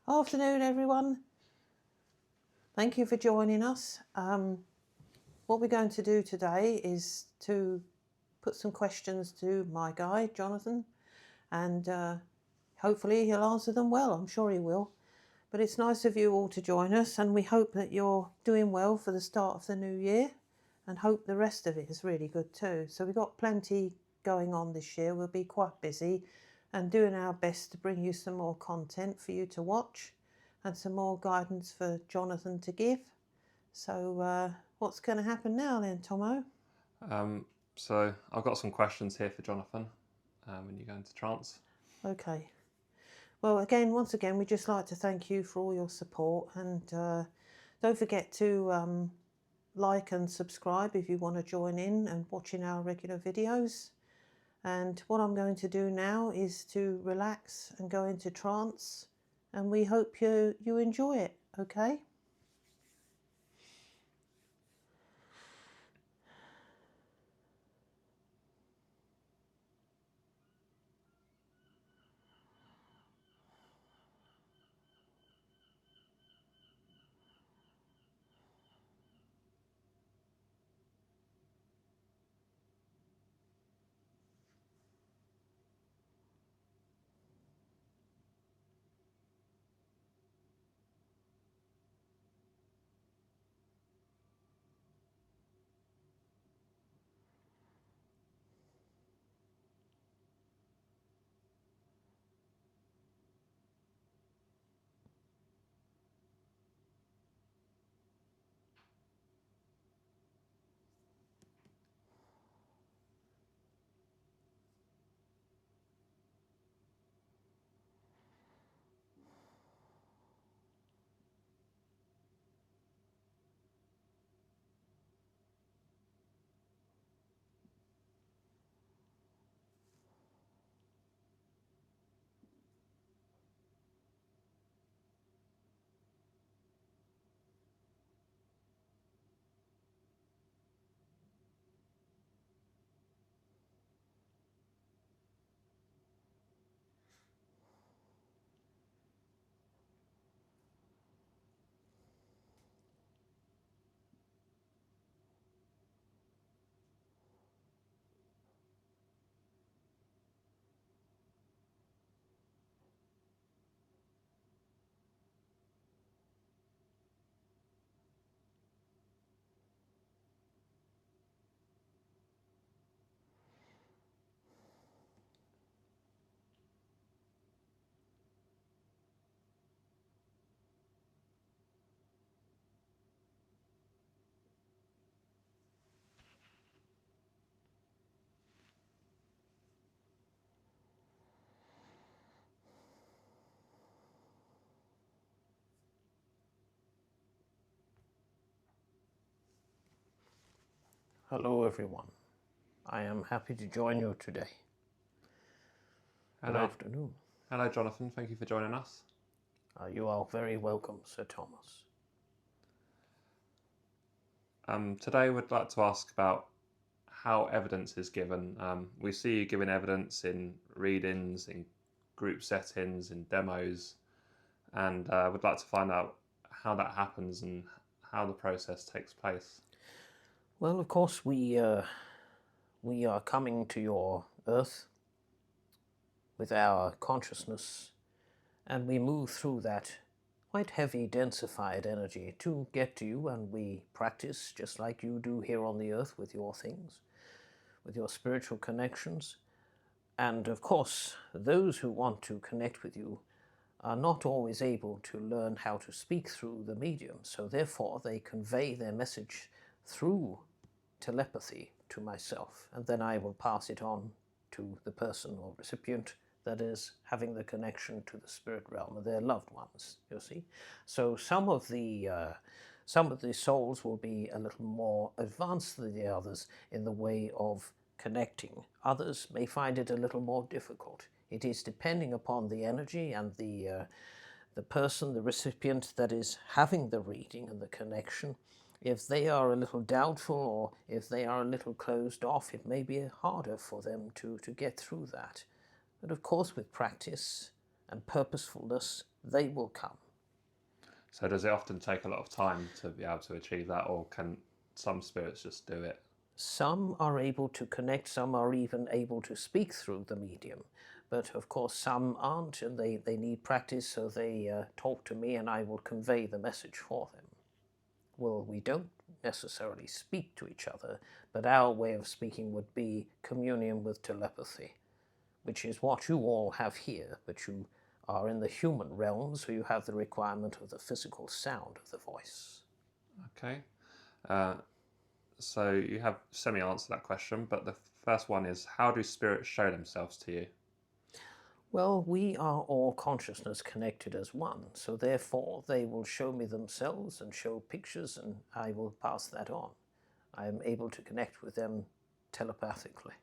Afternoon, everyone. Thank you for joining us. What we're going to do today is to put some questions to my guy, Jonathan, and hopefully he'll answer them well. I'm sure he will. But it's nice of you all to join us, and we hope that you're doing well for the start of the new year, and hope the rest of it is really good too. So we've got plenty going on this year. We'll be quite busy and doing our best to bring you some more content for you to watch and some more guidance for Jonathan to give. So what's going to happen now then, Tomo? So I've got some questions here for Jonathan when you go into trance. Okay. Well, once again, we'd just like to thank you for all your support, and don't forget to like and subscribe if you want to join in and watching our regular videos. And what I'm going to do now is to relax and go into trance, and we hope you enjoy it, okay? Hello everyone. I am happy to join you today. Good afternoon. Hello, Jonathan. Thank you for joining us. You are very welcome, Sir Thomas. Today we'd like to ask about how evidence is given. We see you giving evidence in readings, in group settings, in demos, and we'd like to find out how that happens and how the process takes place. Well, of course, we are coming to your Earth with our consciousness, and we move through that quite heavy, densified energy to get to you, and we practice just like you do here on the Earth with your things, with your spiritual connections. And of course, those who want to connect with you are not always able to learn how to speak through the medium, so therefore they convey their message through telepathy to myself, and then I will pass it on to the person or recipient that is having the connection to the spirit realm of their loved ones, you see. So some of the souls will be a little more advanced than the others in the way of connecting. Others may find it a little more difficult. It is depending upon the energy and the person, the recipient that is having the reading and the connection. If they are a little doubtful or if they are a little closed off, it may be harder for them to get through that. But of course, with practice, and purposefulness, they will come. So does it often take a lot of time to be able to achieve that, or can some spirits just do it? Some are able to connect, some are even able to speak through the medium. But of course some aren't, and they need practice, so they talk to me and I will convey the message for them. Well, we don't necessarily speak to each other, but our way of speaking would be communion with telepathy, which is what you all have here, but you are in the human realm, so you have the requirement of the physical sound of the voice. Okay. So you have semi-answered that question, but the first one is, how do spirits show themselves to you? Well, we are all consciousness connected as one, so therefore they will show me themselves and show pictures, and I will pass that on. I am able to connect with them telepathically.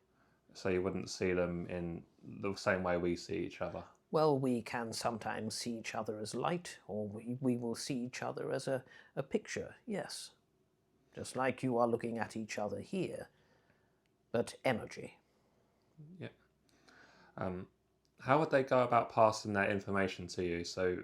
So you wouldn't see them in the same way we see each other? Well, we can sometimes see each other as light, or we will see each other as a picture, yes. Just like you are looking at each other here, but energy. Yeah. How would they go about passing that information to you? So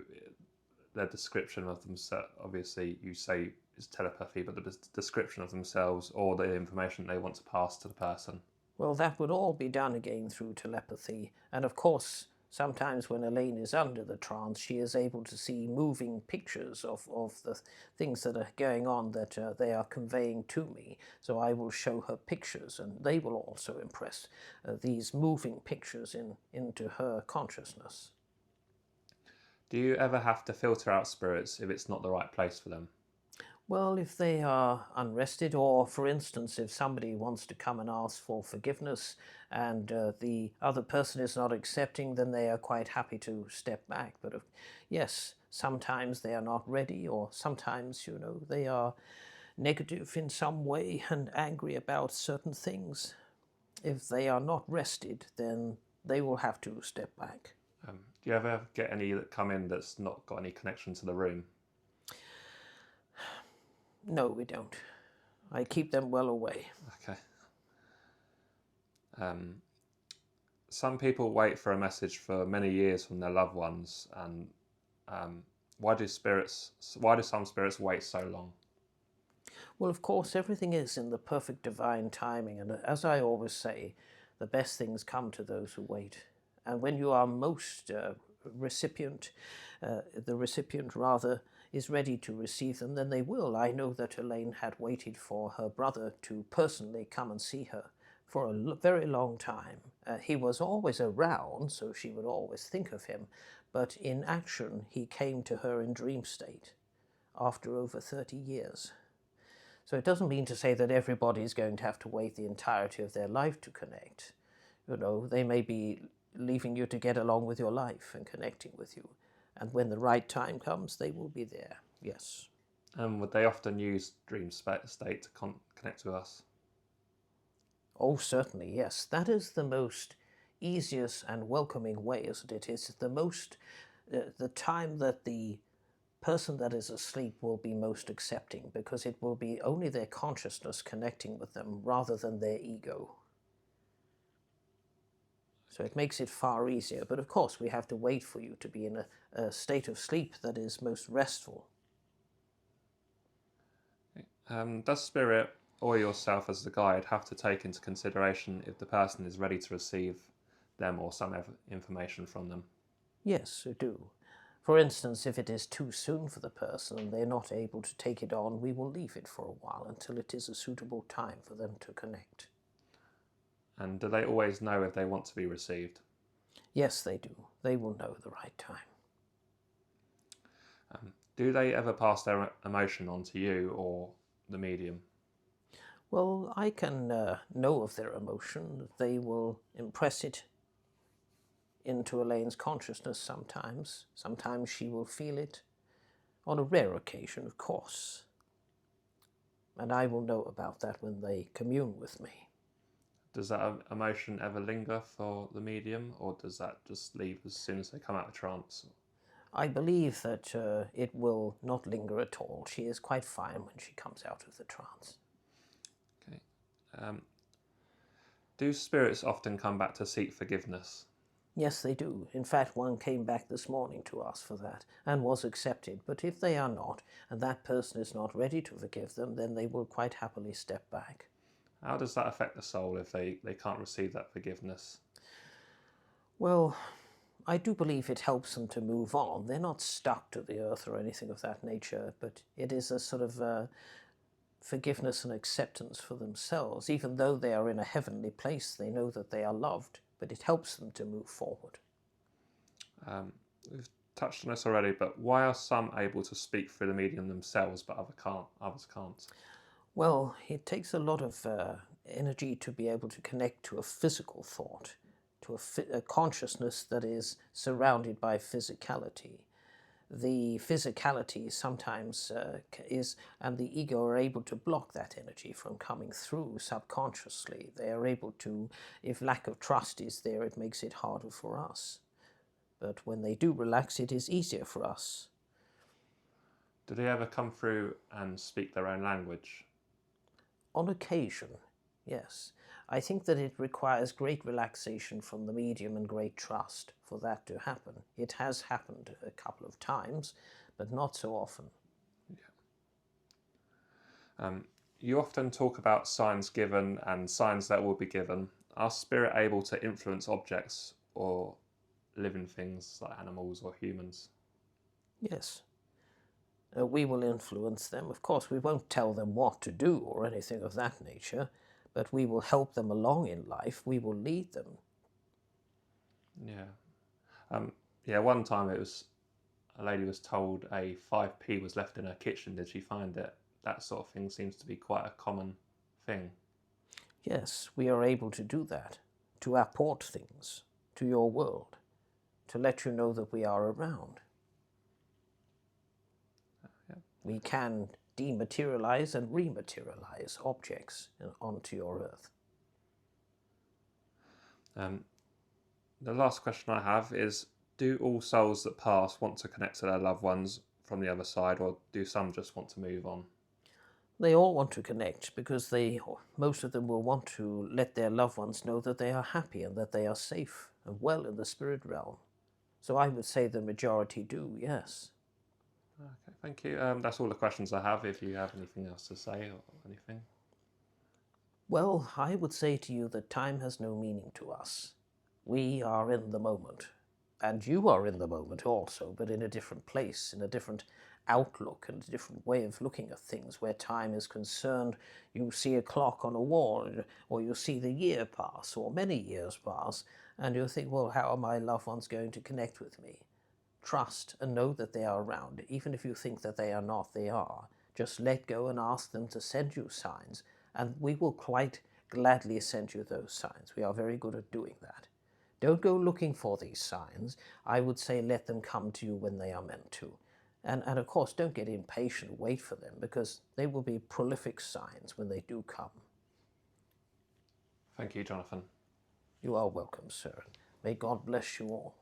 their description of themselves, obviously you say is telepathy, but the description of themselves or the information they want to pass to the person? Well, that would all be done again through telepathy. And of course, sometimes when Elaine is under the trance, she is able to see moving pictures of the things that are going on that they are conveying to me. So I will show her pictures, and they will also impress these moving pictures into her consciousness. Do you ever have to filter out spirits if it's not the right place for them? Well, if they are unrested, or for instance, if somebody wants to come and ask for forgiveness and the other person is not accepting, then they are quite happy to step back. But yes, sometimes they are not ready, or sometimes, they are negative in some way and angry about certain things. If they are not rested, then they will have to step back. Do you ever get any that come in that's not got any connection to the room? No, we don't. I keep them well away. Okay. Some people wait for a message for many years from their loved ones, and why do some spirits wait so long? Well, of course, everything is in the perfect divine timing, and as I always say, the best things come to those who wait. And when you are most the recipient rather, is ready to receive them, then they will. I know that Elaine had waited for her brother to personally come and see her for a very long time. He was always around, so she would always think of him, but in action he came to her in dream state after over 30 years. So it doesn't mean to say that everybody is going to have to wait the entirety of their life to connect. They may be leaving you to get along with your life and connecting with you. And when the right time comes, they will be there, yes. Would they often use dream state to connect with us? Oh, certainly, yes. That is the most easiest and welcoming way, isn't it? It's the time that the person that is asleep will be most accepting, because it will be only their consciousness connecting with them rather than their ego. So it makes it far easier. But of course, we have to wait for you to be in a state of sleep that is most restful. Does spirit or yourself as the guide have to take into consideration if the person is ready to receive them or some information from them? Yes, I do. For instance, if it is too soon for the person and they're not able to take it on, we will leave it for a while until it is a suitable time for them to connect. And do they always know if they want to be received? Yes, they do. They will know the right time. Do they ever pass their emotion on to you or the medium? Well, I can know of their emotion. They will impress it into Elaine's consciousness sometimes. Sometimes she will feel it. On a rare occasion, of course. And I will know about that when they commune with me. Does that emotion ever linger for the medium, or does that just leave as soon as they come out of trance? I believe that it will not linger at all. She is quite fine when she comes out of the trance. Okay. Do spirits often come back to seek forgiveness? Yes, they do. In fact, one came back this morning to ask for that and was accepted. But if they are not, and that person is not ready to forgive them, then they will quite happily step back. How does that affect the soul if they can't receive that forgiveness? Well, I do believe it helps them to move on. They're not stuck to the earth or anything of that nature, but it is a sort of forgiveness and acceptance for themselves. Even though they are in a heavenly place, they know that they are loved, but it helps them to move forward. We've touched on this already, but why are some able to speak through the medium themselves, but others can't? Well, it takes a lot of energy to be able to connect to a physical thought, to a consciousness that is surrounded by physicality. The physicality sometimes and the ego are able to block that energy from coming through subconsciously. They are able to, if lack of trust is there, it makes it harder for us. But when they do relax, it is easier for us. Do they ever come through and speak their own language? On occasion, yes. I think that it requires great relaxation from the medium and great trust for that to happen. It has happened a couple of times, but not so often. Yeah. You often talk about signs given and signs that will be given. Are spirit able to influence objects or living things like animals or humans? Yes. We will influence them. Of course, we won't tell them what to do or anything of that nature, but we will help them along in life. We will lead them. Yeah. Yeah, one time a lady was told a 5p was left in her kitchen. Did she find it? That sort of thing seems to be quite a common thing. Yes, we are able to do that, to apport things to your world, to let you know that we are around. Yeah. We can dematerialize and rematerialize objects onto your earth. The last question I have is, do all souls that pass want to connect to their loved ones from the other side, or do some just want to move on? They all want to connect because most of them will want to let their loved ones know that they are happy and that they are safe and well in the spirit realm. So I would say the majority do, yes. Okay, thank you. That's all the questions I have. If you have anything else to say or anything. Well, I would say to you that time has no meaning to us. We are in the moment. And you are in the moment also, but in a different place, in a different outlook and a different way of looking at things. Where time is concerned, you see a clock on a wall, or you see the year pass, or many years pass, and you think, well, how are my loved ones going to connect with me? Trust and know that they are around. Even if you think that they are not, they are. Just let go and ask them to send you signs, and we will quite gladly send you those signs. We are very good at doing that. Don't go looking for these signs. I would say let them come to you when they are meant to. And of course, don't get impatient, wait for them, because they will be prolific signs when they do come. Thank you, Jonathan. You are welcome, sir. May God bless you all.